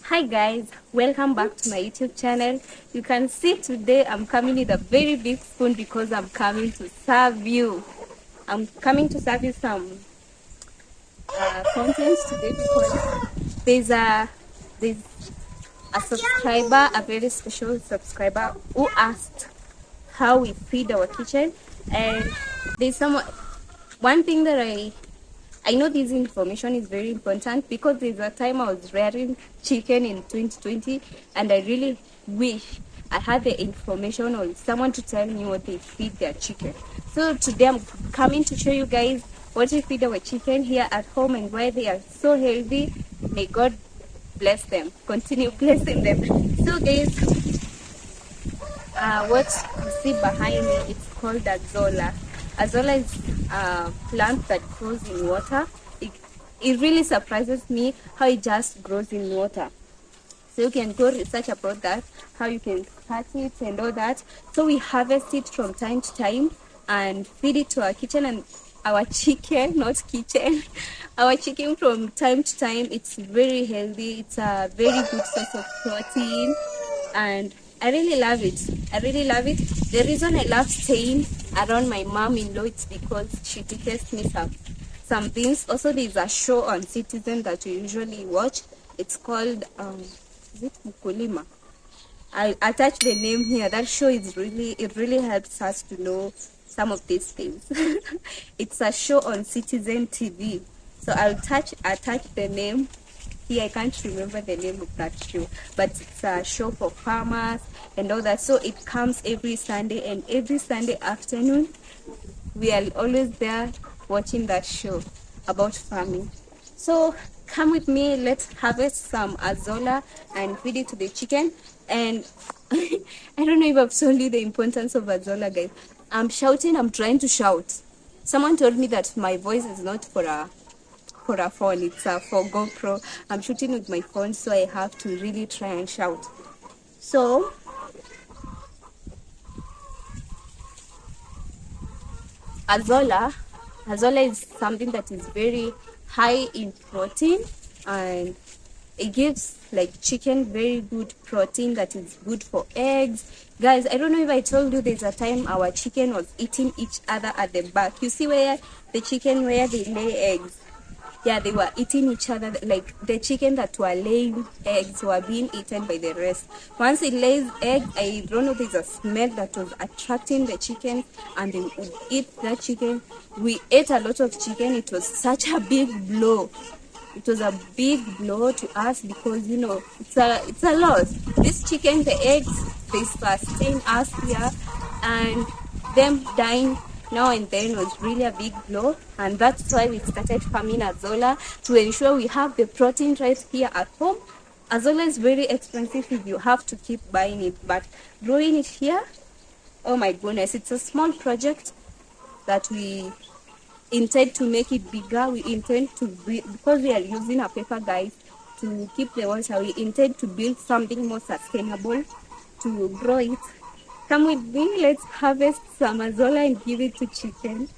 Hi guys, welcome back to my YouTube channel. You can see today I'm coming with a very big spoon because I'm coming to serve you. I'm coming to serve you some content today because there's a subscriber, a very special subscriber who asked how we feed our kitchen, and there's one thing that I know this information is very important because there's a time I was rearing chicken in 2020 and I really wish I had the information or someone to tell me what they feed their chicken. So today I'm coming to show you guys what we feed our chicken here at home and why they are so healthy. May God bless them. Continue blessing them. So guys, what you see behind me, it's called azolla. Azolla is a plant that grows in water. It really surprises me how it just grows in water. So you can go research about that, how you can cut it and all that. So we harvest it from time to time and feed it to our kitchen and our chicken, not kitchen, our chicken from time to time. It's very healthy. It's a very good source of protein and I really love it. I really love it. The reason I love staying around my mom-in-law is because she teaches me some things. Also, there's a show on Citizen that we usually watch. It's called is it Mukulima? I'll attach the name here. That show is really helps us to know some of these things. It's a show on Citizen TV. So I'll attach the name here. I can't remember the name of that show, but it's a show for farmers and all that. So it comes every Sunday, and every Sunday afternoon we are always there watching that show about farming. So come with me, let's harvest some azolla and feed it to the chicken. And I don't know if I've told you the importance of azolla, guys. I'm shouting, I'm trying to shout. Someone told me that my voice is not for a phone, it's for GoPro. I'm shooting with my phone, so I have to really try and shout. So azolla is something that is very high in protein, and it gives like chicken very good protein that is good for eggs. Guys, I don't know if I told you, there's a time our chicken was eating each other at the back. You see where the chicken, where they lay eggs, yeah, they were eating each other. Like the chicken that were laying eggs were being eaten by the rest. Once it lays egg, I don't know, there's a smell that was attracting the chicken and they would eat that chicken. We ate a lot of chicken. It was such a big blow. It was a big blow to us because, you know, it's a loss. This chicken, the eggs, they sustain us here, and them dying now and then was really a big blow. And that's why we started farming azolla, to ensure we have the protein right here at home. Azolla is very expensive if you have to keep buying it, but growing it here, oh my goodness, it's a small project that we intend to make it bigger. We intend to because we are using a paper, guys, to keep the water. We intend to build something more sustainable to grow it. Come with me, let's harvest some azolla and give it to chicken.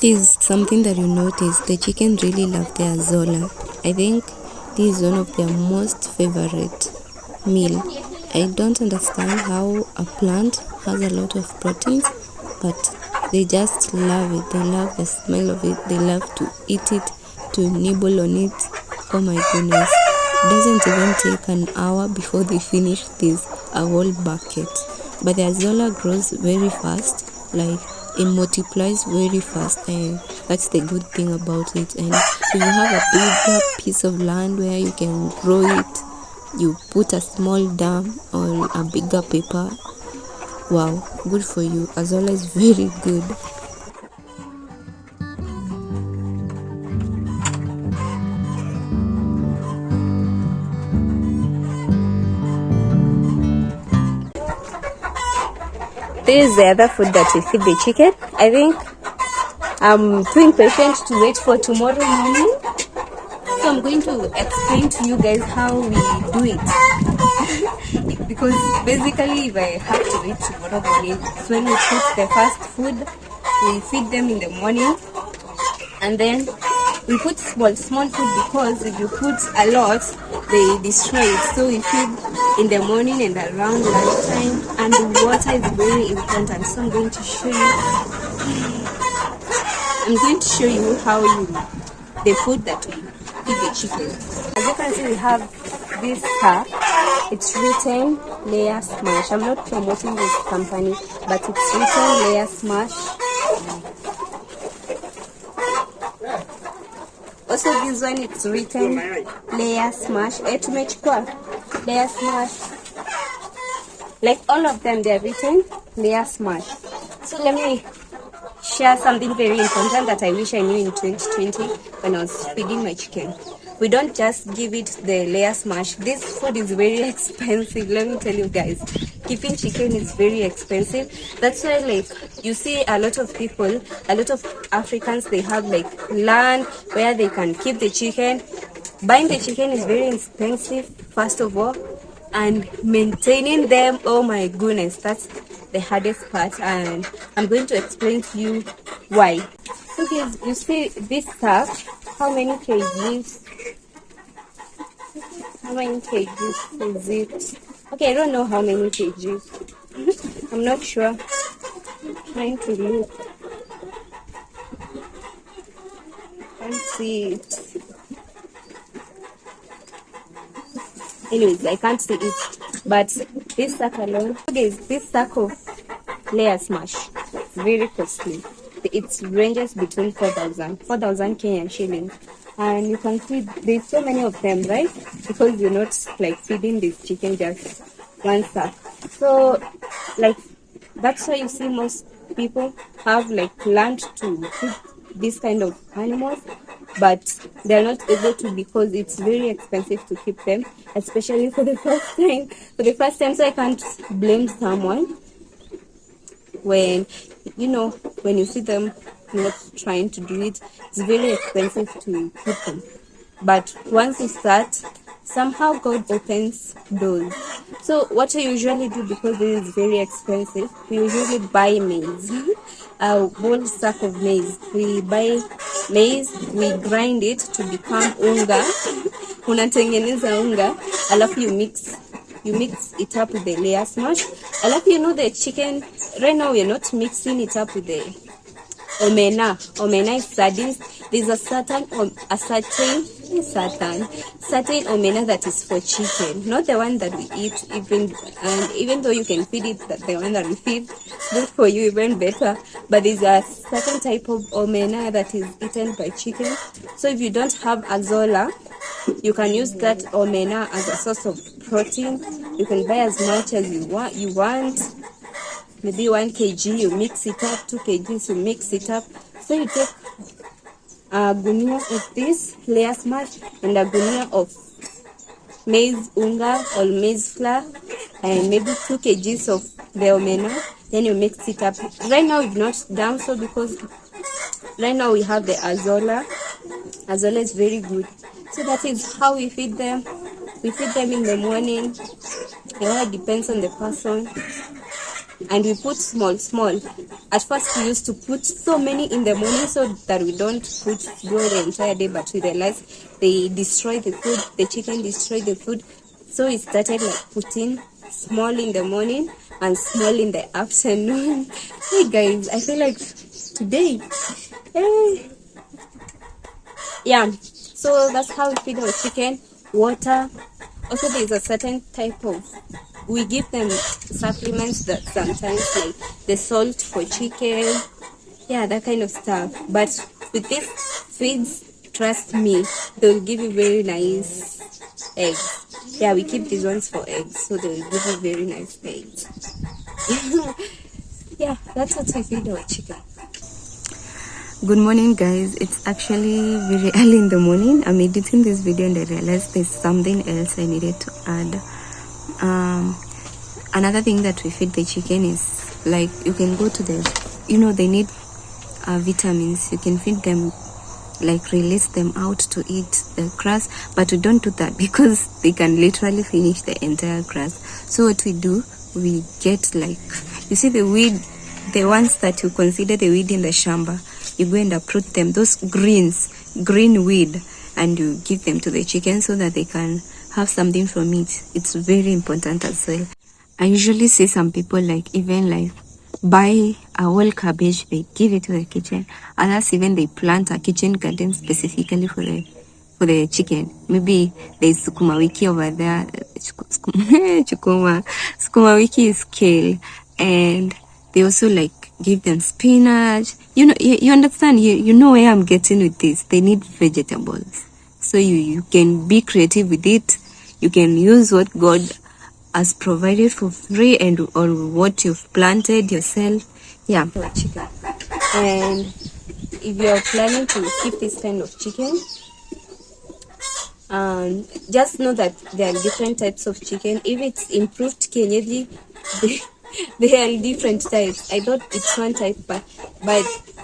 Here's something that you notice: the chicken really love the azolla. I think this is one of their most favorite meal. I don't understand how a plant has a lot of proteins, but they just love it. They love the smell of it. They love to eat it, to nibble on it. Oh my goodness. It doesn't even take an hour before they finish this, a whole bucket. But the azolla grows very fast, like it multiplies very fast, and that's the good thing about it. And if you have a bigger piece of land where you can grow it, you put a small dam or a bigger paper, wow, good for you. Azolla is very good. This is the other food that we feed the chicken. I think I'm too impatient to wait for tomorrow morning, so I'm going to explain to you guys how we do it. Because basically, if I have to wait tomorrow morning, it's when we put the first food, we feed them in the morning, and then we put small food, because if you put a lot, they destroy it. So we feed in the morning and around lunchtime, and the water is very important. So I'm going to show you how the food that we feed the chicken. As you can see, we have this cup. It's written Layer Smash. I'm not promoting this company, but it's written Layer Smash. Also, this one, it's written Layer Smash. Layer Smash. Like all of them, they're written Layer Smash. So let me share something very important that I wish I knew in 2020 when I was feeding my chicken. We don't just give it the Layer Smash. This food is very expensive. Let me tell you guys, keeping chicken is very expensive. That's why, like, you see a lot of people, a lot of Africans, they have like land where they can keep the chicken. Buying the chicken is very expensive, first of all, and maintaining them, oh my goodness, that's the hardest part, and I'm going to explain to you why. So guys, you see this sack, how many kgs? How many kgs is it? Okay, I don't know how many kgs. I'm not sure. I'm trying to look. Can't see it. Anyways, I can't see it. But this sack alone, guys, this sack of Layer Smash, it's very costly. It ranges between 4,000 Kenyan shillings. And you can see there's so many of them, right? Because you're not like feeding this chicken just one sack. So, like, that's why you see most people have like learned to feed this kind of animals, but they're not able to because it's very expensive to keep them, especially for the first time. So I can't blame someone when when you see them not trying to do it. It's very expensive to keep them, but once you start, somehow God opens doors. So what I usually do, because this is very expensive, we usually buy maize. A whole sack of maize. We buy maize, we grind it to become unga. Unatengeneza unga, alafu you mix it up with the Layer Smash. Alafu the chicken, right now we're not mixing it up with the omena. Omena is sardines. There's a certain omena that is for chicken, not the one that we eat. Even though you can feed it, the one that we feed, good for you, even better. But there's a certain type of omena that is eaten by chicken. So if you don't have azolla, you can use that omena as a source of protein. You can buy as much as you want. Maybe 1 kg, you mix it up, 2 kgs, you mix it up. So you take a gunia of this Layer Smash and a gunia of maize unga or maize flour, and maybe 2 kgs of the omena. Then you mix it up. Right now we've not done so because right now we have the azolla. Azolla is very good. So that is how we feed them. We feed them in the morning. It all depends on the person. And we put small. At first we used to put so many in the morning so that we don't grow the entire day, but we realized they destroy the food, the chicken destroy the food. So we started like putting small in the morning and small in the afternoon. Hey guys, I feel like today, hey. Yeah, so that's how we feed our chicken. Water. Also, there's a certain type of, we give them supplements that sometimes, like the salt for chicken, yeah, that kind of stuff. But with these feeds, trust me, they'll give you very nice eggs. Yeah, we keep these ones for eggs, so they'll give you very nice eggs. Yeah, that's what we feed our chicken. Good morning, guys. It's actually very early in the morning. I'm editing this video and I realized there's something else I needed to add. Another thing that we feed the chicken is, like, you can go to the, they need vitamins. You can feed them, like release them out to eat the grass, but we don't do that because they can literally finish the entire grass. So what we do, we get, like, you see the weed, the ones that you consider the weed in the shamba, you go and uproot them, those green weed, and you give them to the chicken so that they can have something from it. It's very important as well. I usually see some people, like, even like buy a whole cabbage, they give it to the kitchen. Others even they plant a kitchen garden specifically for the chicken. Maybe there's sukuma wiki over there. Sukuma wiki is kale, and they also like give them spinach. You understand, you know where I'm getting with this. They need vegetables, so you can be creative with it. You can use what God has provided for free and or what you've planted yourself. Yeah, Chicken. And if you're planning to keep this kind of chicken, just know that there are different types of chicken. If it's improved kienyeji, there are different types. I thought it's one type, but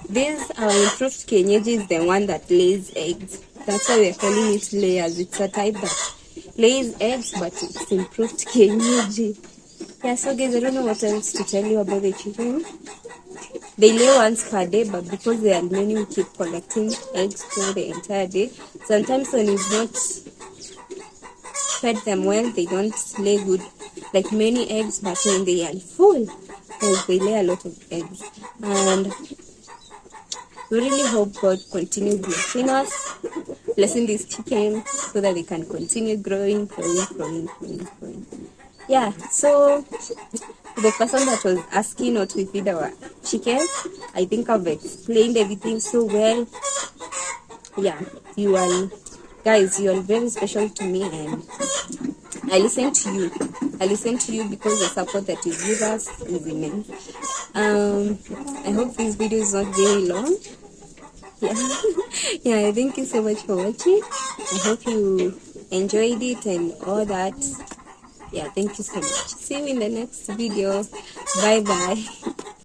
this improved kienyeji is the one that lays eggs. That's why we're calling it layers. It's a type that lays eggs, but it's improved kienyeji. Yeah, so guys, I don't know what else to tell you about the chicken. They lay once per day, but because there are many, we keep collecting eggs for the entire day. Sometimes when you've not fed them well, they don't lay good, like many eggs, but when they are full, they lay a lot of eggs. And we really hope God continue blessing us, blessing these chickens so that they can continue growing. Yeah, so the person that was asking what we feed our chicken, I think I've explained everything so well. Yeah, you are, guys, you are very special to me, and I listen to you. I listen to you because the support that you give us is immense. I hope this video is not very long. Yeah, yeah, thank you so much for watching. I hope you enjoyed it and all that. Yeah, thank you so much. See you in the next video. Bye bye.